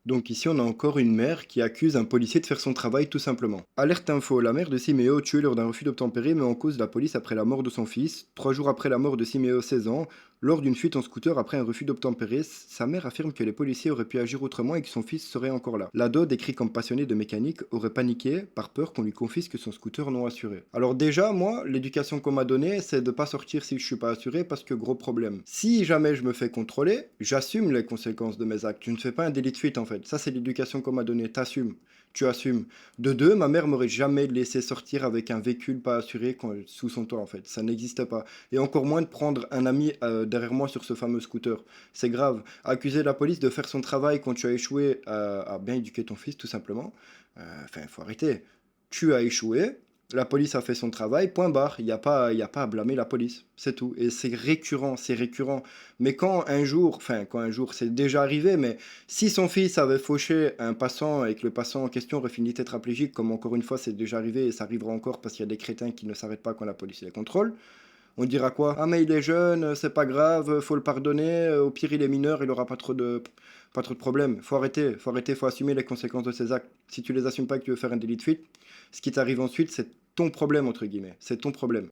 Donc ici, on a encore une mère qui accuse un policier de faire son travail tout simplement. Alerte info, la mère de Siméo, tuée lors d'un refus d'obtempérer, met en cause la police après la mort de son fils. 3 jours après la mort de Siméo, 16 ans, lors d'une fuite en scooter après un refus d'obtempérer, sa mère affirme que les policiers auraient pu agir autrement et que son fils serait encore là. L'ado, décrit comme passionné de mécanique, aurait paniqué par peur qu'on lui confisque son scooter non assuré. Alors déjà, moi, l'éducation qu'on m'a donnée, c'est de pas sortir si je suis pas assuré parce que gros problème. Si jamais je me fais contrôler, j'assume les conséquences de mes actes. Je ne fais pas un délit de fuite en fait. Ça, c'est l'éducation qu'on m'a donnée. T'assumes. Tu assumes. De deux, ma mère m'aurait jamais laissé sortir avec un véhicule pas assuré sous son toit en fait. Ça n'existe pas. Et encore moins de prendre un ami derrière moi sur ce fameux scooter. C'est grave. Accuser la police de faire son travail quand tu as échoué à bien éduquer ton fils, tout simplement. Enfin, il faut arrêter. Tu as échoué, la police a fait son travail, point barre. Il y a pas à blâmer la police, c'est tout. Et c'est récurrent, c'est récurrent. Mais quand un jour, c'est déjà arrivé, mais si son fils avait fauché un passant et que le passant en question aurait fini tétraplégique, comme encore une fois c'est déjà arrivé et ça arrivera encore parce qu'il y a des crétins qui ne s'arrêtent pas quand la police les contrôle, on dira quoi? Ah mais il est jeune, c'est pas grave, faut le pardonner, au pire il est mineur, il aura pas trop de problèmes. Faut arrêter, faut assumer les conséquences de ses actes. Si tu les assumes pas que tu veux faire un délit de fuite, ce qui t'arrive ensuite, c'est ton problème entre guillemets, c'est ton problème.